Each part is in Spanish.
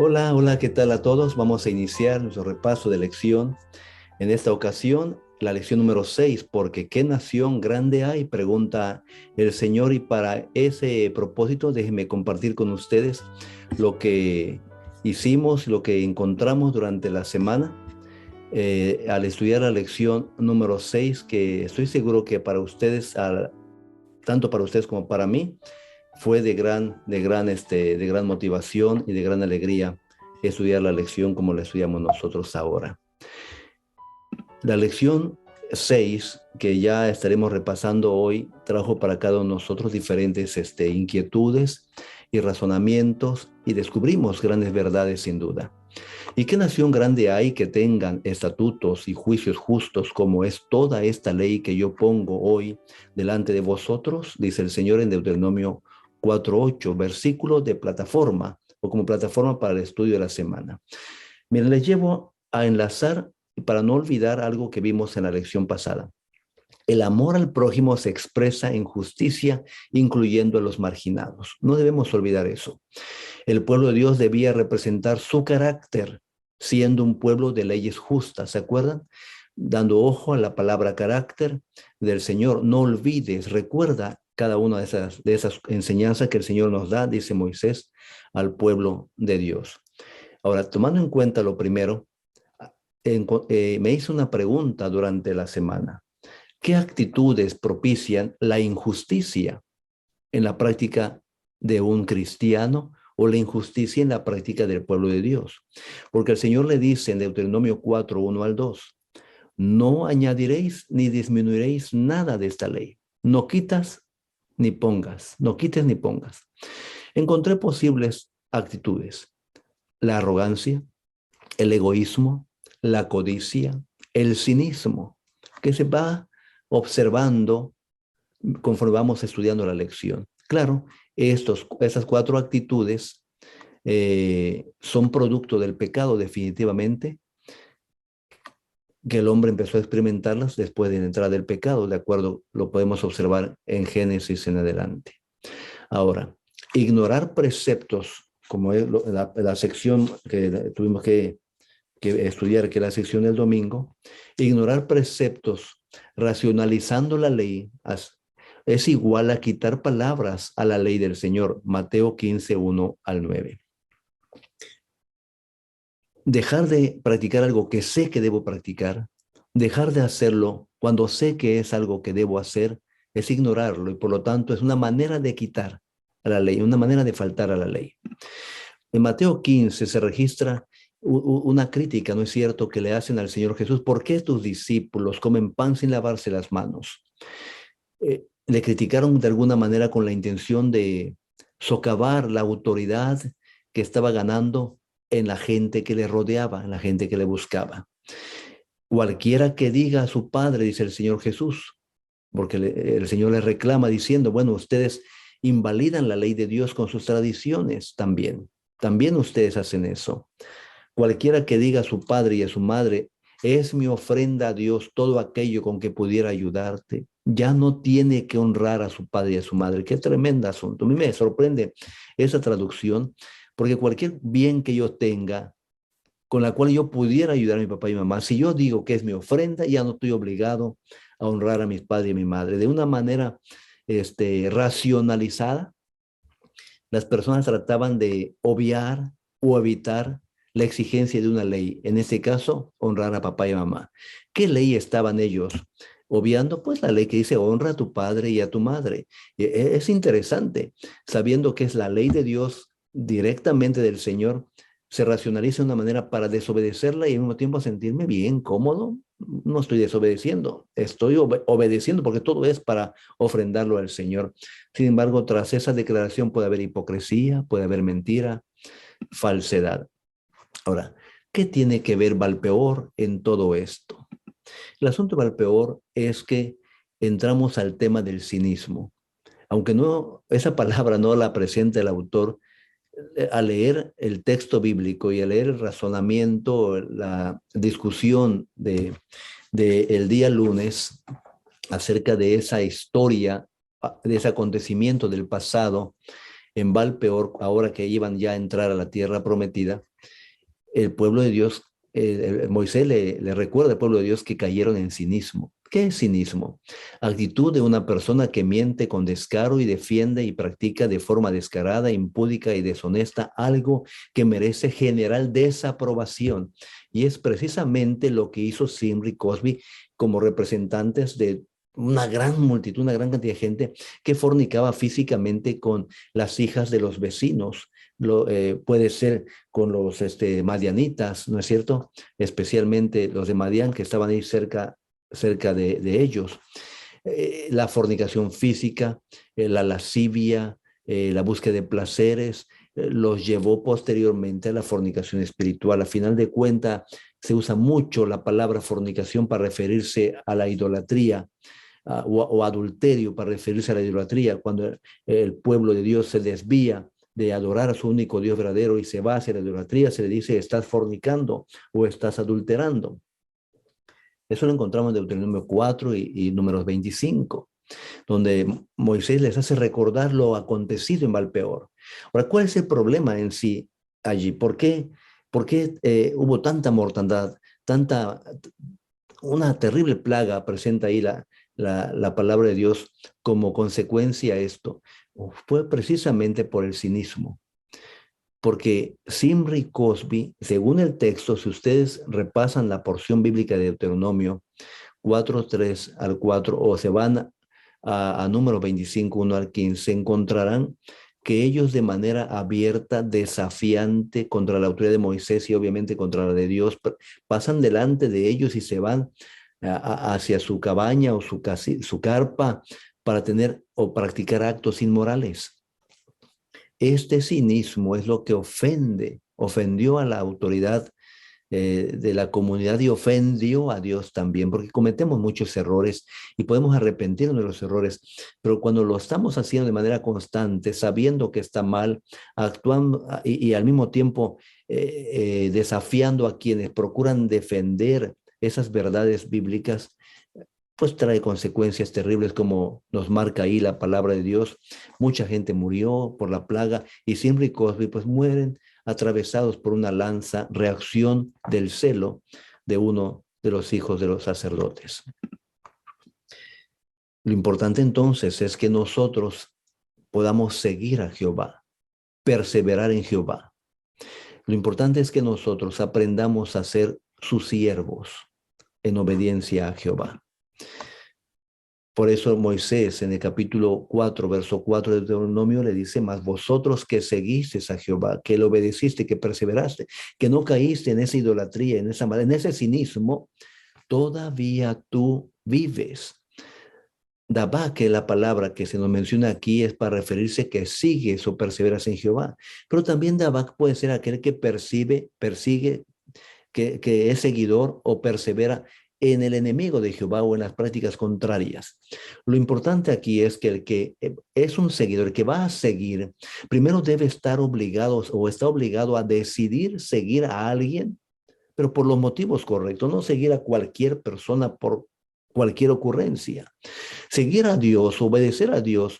Hola, hola, ¿qué tal a todos? Vamos a iniciar nuestro repaso de lección. En esta ocasión, la lección número 6, porque ¿qué nación grande hay? Pregunta el Señor, y para ese propósito déjenme compartir con ustedes lo que hicimos, lo que encontramos durante la semana al estudiar la lección número 6, que estoy seguro que para ustedes, tanto para ustedes como para mí, fue de gran motivación y de gran alegría estudiar la lección como la estudiamos nosotros ahora. La lección 6 que ya estaremos repasando hoy, trajo para cada uno de nosotros diferentes inquietudes y razonamientos, y descubrimos grandes verdades sin duda. ¿Y qué nación grande hay que tengan estatutos y juicios justos como es toda esta ley que yo pongo hoy delante de vosotros? Dice el Señor en Deuteronomio 4:8, versículo de plataforma o como plataforma para el estudio de la semana. Miren, les llevo a enlazar para no olvidar algo que vimos en la lección pasada. El amor al prójimo se expresa en justicia, incluyendo a los marginados. No debemos olvidar eso. El pueblo de Dios debía representar su carácter, siendo un pueblo de leyes justas, ¿se acuerdan? Dando ojo a la palabra carácter del Señor. No olvides, recuerda cada una de esas enseñanzas que el Señor nos da, dice Moisés, al pueblo de Dios. Ahora, tomando en cuenta lo primero, me hice una pregunta durante la semana. ¿Qué actitudes propician la injusticia en la práctica de un cristiano o la injusticia en la práctica del pueblo de Dios? Porque el Señor le dice en Deuteronomio 4:1 al 2, no añadiréis ni disminuiréis nada de esta ley. No quitas ni pongas, no quites ni pongas. Encontré posibles actitudes: la arrogancia, el egoísmo, la codicia, el cinismo, que se va observando conforme vamos estudiando la lección. Claro, esas cuatro actitudes son producto del pecado definitivamente, que el hombre empezó a experimentarlas después de la entrada del pecado, de acuerdo, lo podemos observar en Génesis en adelante. Ahora, ignorar preceptos, como es la sección que tuvimos que estudiar, que es la sección del domingo, ignorar preceptos racionalizando la ley es igual a quitar palabras a la ley del Señor. Mateo 15:1 al 9. Dejar de practicar algo que sé que debo practicar, dejar de hacerlo cuando sé que es algo que debo hacer, es ignorarlo, y por lo tanto es una manera de quitar a la ley, una manera de faltar a la ley. En Mateo 15 se registra una crítica, ¿no es cierto?, que le hacen al Señor Jesús. ¿Por qué tus discípulos comen pan sin lavarse las manos? Le criticaron de alguna manera con la intención de socavar la autoridad que estaba ganando en la gente que le rodeaba, en la gente que le buscaba. Cualquiera que diga a su padre, dice el Señor Jesús, porque el Señor le reclama diciendo, bueno, ustedes invalidan la ley de Dios con sus tradiciones también. También ustedes hacen eso. Cualquiera que diga a su padre y a su madre, es mi ofrenda a Dios todo aquello con que pudiera ayudarte, ya no tiene que honrar a su padre y a su madre. Qué tremendo asunto. A mí me sorprende esa traducción, porque cualquier bien que yo tenga, con la cual yo pudiera ayudar a mi papá y mamá, si yo digo que es mi ofrenda, ya no estoy obligado a honrar a mis padres y a mi madre. De una manera racionalizada, las personas trataban de obviar o evitar la exigencia de una ley, en este caso, honrar a papá y mamá. ¿Qué ley estaban ellos obviando? Pues la ley que dice honra a tu padre y a tu madre. Es interesante, sabiendo que es la ley de Dios directamente del Señor, se racionaliza de una manera para desobedecerla y al mismo tiempo sentirme bien, cómodo. No estoy desobedeciendo, estoy obedeciendo porque todo es para ofrendarlo al Señor. Sin embargo, tras esa declaración puede haber hipocresía, puede haber mentira, falsedad. Ahora, ¿qué tiene que ver Valpeor en todo esto? El asunto de Valpeor es que entramos al tema del cinismo. Aunque no, esa palabra no la presenta el autor, al leer el texto bíblico y al leer el razonamiento, la discusión de el día lunes acerca de esa historia, de ese acontecimiento del pasado en Valpeor, ahora que iban ya a entrar a la tierra prometida, el pueblo de Dios, Moisés le recuerda al pueblo de Dios que cayeron en cinismo. ¿Qué es cinismo? Actitud de una persona que miente con descaro y defiende y practica de forma descarada, impúdica y deshonesta algo que merece general desaprobación. Y es precisamente lo que hizo Zimri y Cosby como representantes de una gran multitud, una gran cantidad de gente que fornicaba físicamente con las hijas de los vecinos. Puede ser con los madianitas, ¿no es cierto? Especialmente los de Madián que estaban ahí cerca de ellos. La fornicación física, la lascivia, la búsqueda de placeres, los llevó posteriormente a la fornicación espiritual. A final de cuentas, se usa mucho la palabra fornicación para referirse a la idolatría, o adulterio para referirse a la idolatría, cuando el pueblo de Dios se desvía de adorar a su único Dios verdadero y se va hacia la idolatría, se le dice estás fornicando o estás adulterando. Eso lo encontramos en Deuteronomio 4 y Números 25, donde Moisés les hace recordar lo acontecido en Valpeor. Ahora, ¿cuál es el problema en sí allí? ¿Por qué hubo tanta mortandad, una terrible plaga presenta ahí la palabra de Dios como consecuencia de esto? Fue precisamente por el cinismo. Porque Zimri y Cosby, según el texto, si ustedes repasan la porción bíblica de Deuteronomio 4:3 al 4, o se van a Números 25, 1 al 15, encontrarán que ellos de manera abierta, desafiante contra la autoridad de Moisés y obviamente contra la de Dios, pasan delante de ellos y se van hacia su cabaña o su carpa para tener o practicar actos inmorales. Este cinismo es lo que ofendió a la autoridad de la comunidad y ofendió a Dios también, porque cometemos muchos errores y podemos arrepentirnos de los errores, pero cuando lo estamos haciendo de manera constante, sabiendo que está mal, actuando y al mismo tiempo desafiando a quienes procuran defender esas verdades bíblicas, pues trae consecuencias terribles como nos marca ahí la palabra de Dios. Mucha gente murió por la plaga y Zimri y Cosby pues mueren atravesados por una lanza, reacción del celo de uno de los hijos de los sacerdotes. Lo importante entonces es que nosotros podamos seguir a Jehová, perseverar en Jehová. Lo importante es que nosotros aprendamos a ser sus siervos en obediencia a Jehová. Por eso Moisés en el capítulo 4, verso 4 de Deuteronomio le dice, mas vosotros que seguisteis a Jehová, que le obedeciste, que perseveraste, que no caíste en esa idolatría, en ese cinismo, todavía tú vives. Dabá, que la palabra que se nos menciona aquí es para referirse que sigues o perseveras en Jehová. Pero también Dabá puede ser aquel que persigue, que es seguidor o persevera en el enemigo de Jehová o en las prácticas contrarias. Lo importante aquí es que el que es un seguidor, el que va a seguir, primero debe estar obligado o está obligado a decidir seguir a alguien, pero por los motivos correctos, no seguir a cualquier persona por cualquier ocurrencia. Seguir a Dios, obedecer a Dios,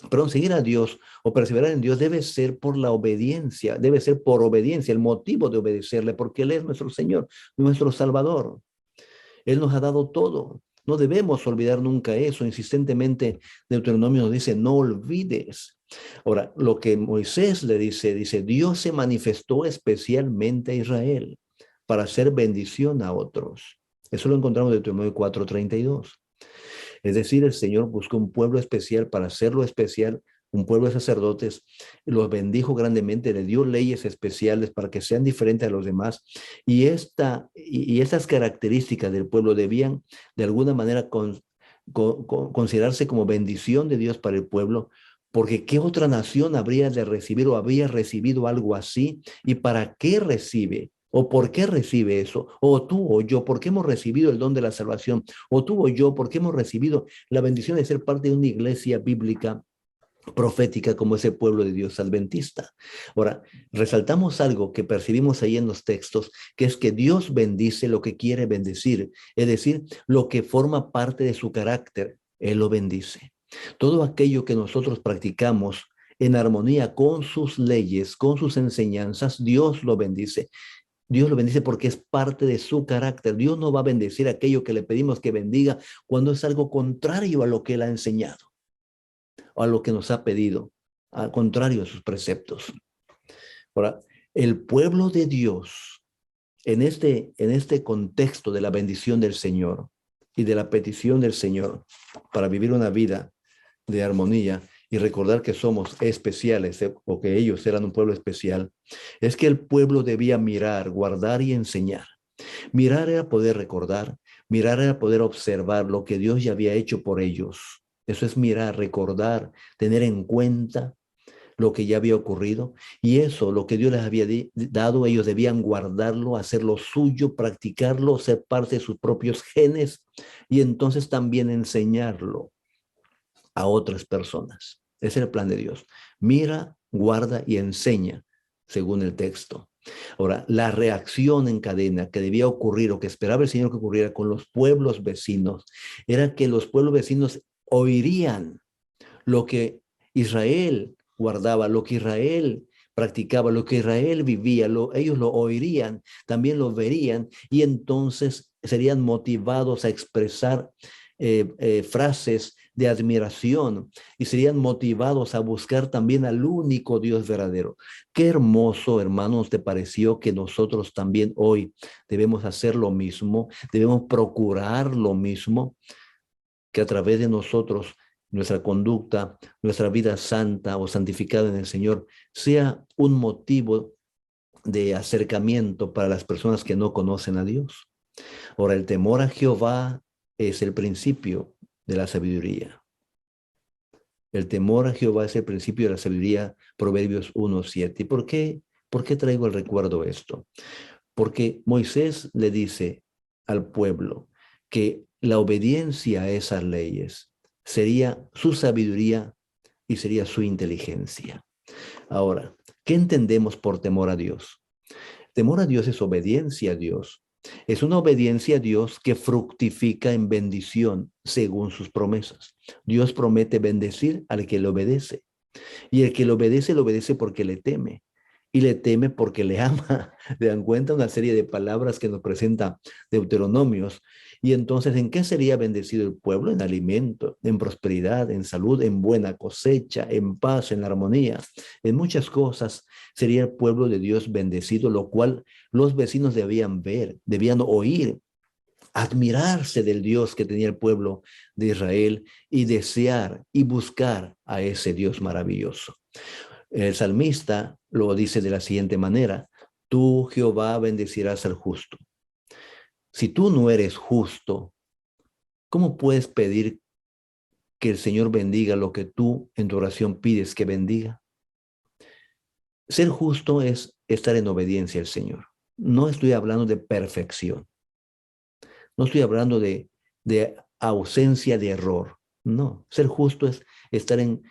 perdón, seguir a Dios o perseverar en Dios debe ser por la obediencia, debe ser por obediencia, el motivo de obedecerle, porque Él es nuestro Señor, nuestro Salvador. Él nos ha dado todo. No debemos olvidar nunca eso. Insistentemente, Deuteronomio nos dice, no olvides. Ahora, lo que Moisés le dice, Dios se manifestó especialmente a Israel para hacer bendición a otros. Eso lo encontramos en Deuteronomio 4:32. Es decir, el Señor buscó un pueblo especial para hacerlo especial, un pueblo de sacerdotes, los bendijo grandemente, le dio leyes especiales para que sean diferentes a los demás. Y estas características del pueblo debían de alguna manera considerarse como bendición de Dios para el pueblo, porque ¿qué otra nación habría de recibir o había recibido algo así? ¿Y para qué recibe? ¿O por qué recibe eso? ¿O tú o yo, por qué hemos recibido el don de la salvación? ¿O tú o yo, por qué hemos recibido la bendición de ser parte de una iglesia bíblica profética como ese pueblo de Dios adventista? Ahora, resaltamos algo que percibimos ahí en los textos, que es que Dios bendice lo que quiere bendecir, es decir, lo que forma parte de su carácter, Él lo bendice. Todo aquello que nosotros practicamos en armonía con sus leyes, con sus enseñanzas, Dios lo bendice. Dios lo bendice porque es parte de su carácter. Dios no va a bendecir aquello que le pedimos que bendiga cuando es algo contrario a lo que Él ha enseñado o a lo que nos ha pedido, al contrario a sus preceptos. Ahora, el pueblo de Dios, en este contexto de la bendición del Señor y de la petición del Señor para vivir una vida de armonía y recordar que somos especiales o que ellos eran un pueblo especial, es que el pueblo debía mirar, guardar y enseñar. Mirar era poder recordar, mirar era poder observar lo que Dios ya había hecho por ellos. Eso es mirar, recordar, tener en cuenta lo que ya había ocurrido. Y eso, lo que Dios les había dado, ellos debían guardarlo, hacerlo suyo, practicarlo, ser parte de sus propios genes y entonces también enseñarlo a otras personas. Ese es el plan de Dios. Mira, guarda y enseña, según el texto. Ahora, la reacción en cadena que debía ocurrir o que esperaba el Señor que ocurriera con los pueblos vecinos era que los pueblos vecinos oirían lo que Israel guardaba, lo que Israel practicaba, lo que Israel vivía, ellos lo oirían, también lo verían y entonces serían motivados a expresar frases de admiración y serían motivados a buscar también al único Dios verdadero. Qué hermoso, hermanos, te pareció que nosotros también hoy debemos hacer lo mismo, debemos procurar lo mismo, que a través de nosotros, nuestra conducta, nuestra vida santa o santificada en el Señor, sea un motivo de acercamiento para las personas que no conocen a Dios. Ahora, el temor a Jehová es el principio de la sabiduría. El temor a Jehová es el principio de la sabiduría, Proverbios 1:7. ¿Y por qué traigo el recuerdo esto? Porque Moisés le dice al pueblo que la obediencia a esas leyes sería su sabiduría y sería su inteligencia. Ahora, ¿qué entendemos por temor a Dios? Temor a Dios es obediencia a Dios. Es una obediencia a Dios que fructifica en bendición según sus promesas. Dios promete bendecir al que le obedece. Y el que le obedece porque le teme. Y le teme porque le ama. Le dan cuenta una serie de palabras que nos presenta Deuteronomios. Y entonces, ¿en qué sería bendecido el pueblo? En alimento, en prosperidad, en salud, en buena cosecha, en paz, en armonía. En muchas cosas sería el pueblo de Dios bendecido, lo cual los vecinos debían ver, debían oír, admirarse del Dios que tenía el pueblo de Israel y desear y buscar a ese Dios maravilloso. El salmista lo dice de la siguiente manera: tú, Jehová, bendecirás al justo. Si tú no eres justo, ¿cómo puedes pedir que el Señor bendiga lo que tú en tu oración pides que bendiga? Ser justo es estar en obediencia al Señor. No estoy hablando de perfección. No estoy hablando de ausencia de error. No, ser justo es estar en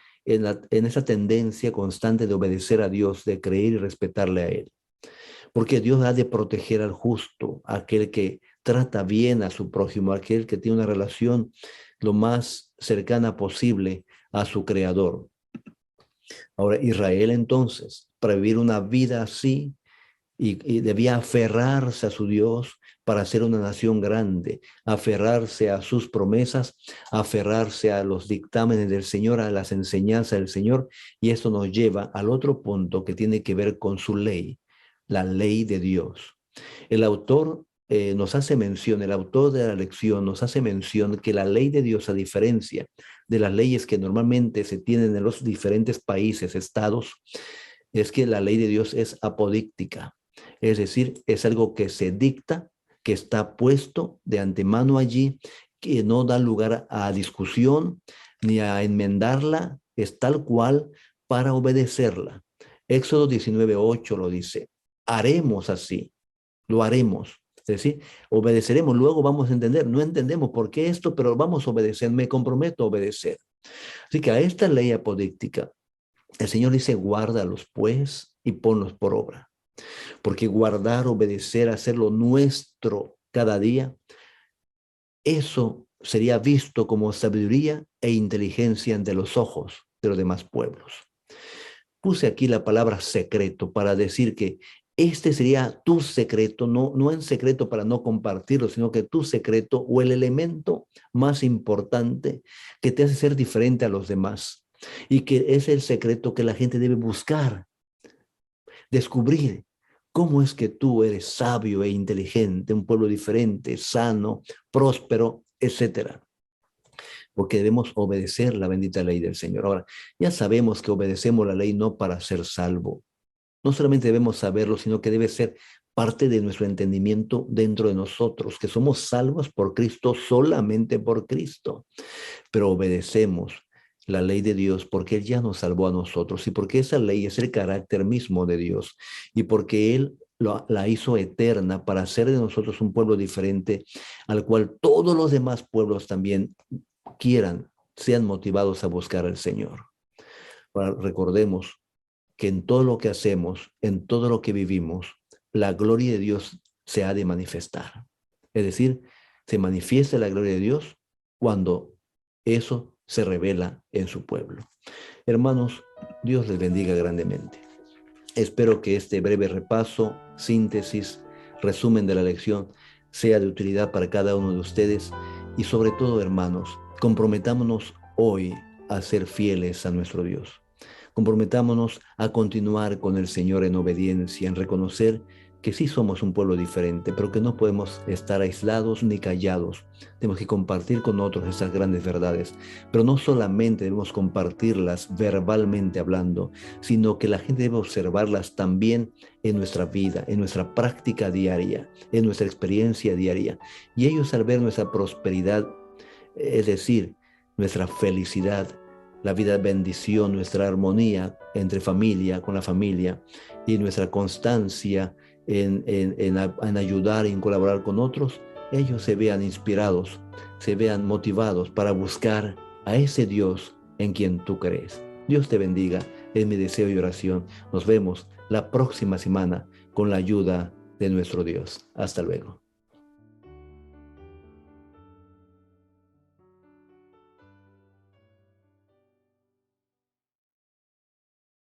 esa tendencia constante de obedecer a Dios, de creer y respetarle a Él. Porque Dios ha de proteger al justo, aquel que trata bien a su prójimo, aquel que tiene una relación lo más cercana posible a su Creador. Ahora, Israel entonces, para vivir una vida así, y debía aferrarse a su Dios para ser una nación grande, aferrarse a sus promesas, aferrarse a los dictámenes del Señor, a las enseñanzas del Señor, y esto nos lleva al otro punto que tiene que ver con su ley, la ley de Dios. El autor nos hace mención, el autor de la lección nos hace mención que la ley de Dios, a diferencia de las leyes que normalmente se tienen en los diferentes países, estados, es que la ley de Dios es apodíctica, es decir, es algo que se dicta, que está puesto de antemano allí, que no da lugar a discusión ni a enmendarla, es tal cual para obedecerla. Éxodo 19:8 lo dice: haremos así, lo haremos. Es decir, obedeceremos, luego vamos a entender, no entendemos por qué esto, pero vamos a obedecer, me comprometo a obedecer. Así que a esta ley apodíctica, el Señor dice: guárdalos pues y ponlos por obra. Porque guardar, obedecer, hacerlo nuestro cada día, eso sería visto como sabiduría e inteligencia ante los ojos de los demás pueblos. Puse aquí la palabra secreto para decir que Este sería tu secreto, no en secreto para no compartirlo, sino que tu secreto o el elemento más importante que te hace ser diferente a los demás y que es el secreto que la gente debe buscar, descubrir. ¿Cómo es que tú eres sabio e inteligente, un pueblo diferente, sano, próspero, etcétera? Porque debemos obedecer la bendita ley del Señor. Ahora, ya sabemos que obedecemos la ley no para ser salvo. No solamente debemos saberlo, sino que debe ser parte de nuestro entendimiento dentro de nosotros, que somos salvos por Cristo, solamente por Cristo. Pero obedecemos la ley de Dios porque Él ya nos salvó a nosotros y porque esa ley es el carácter mismo de Dios y porque Él la hizo eterna para hacer de nosotros un pueblo diferente al cual todos los demás pueblos también quieran, sean motivados a buscar al Señor. Ahora, recordemos que en todo lo que hacemos, en todo lo que vivimos, la gloria de Dios se ha de manifestar. Es decir, se manifiesta la gloria de Dios cuando eso se revela en su pueblo. Hermanos, Dios les bendiga grandemente. Espero que este breve repaso, síntesis, resumen de la lección sea de utilidad para cada uno de ustedes y sobre todo, hermanos, comprometámonos hoy a ser fieles a nuestro Dios. Comprometámonos a continuar con el Señor en obediencia, en reconocer que sí somos un pueblo diferente, pero que no podemos estar aislados ni callados. Tenemos que compartir con otros estas grandes verdades, pero no solamente debemos compartirlas verbalmente hablando, sino que la gente debe observarlas también en nuestra vida, en nuestra práctica diaria, en nuestra experiencia diaria. Y ellos al ver nuestra prosperidad, es decir, nuestra felicidad, la vida bendición, nuestra armonía entre familia, con la familia y nuestra constancia en ayudar y en colaborar con otros, ellos se vean inspirados, se vean motivados para buscar a ese Dios en quien tú crees. Dios te bendiga, es mi deseo y oración. Nos vemos la próxima semana con la ayuda de nuestro Dios. Hasta luego.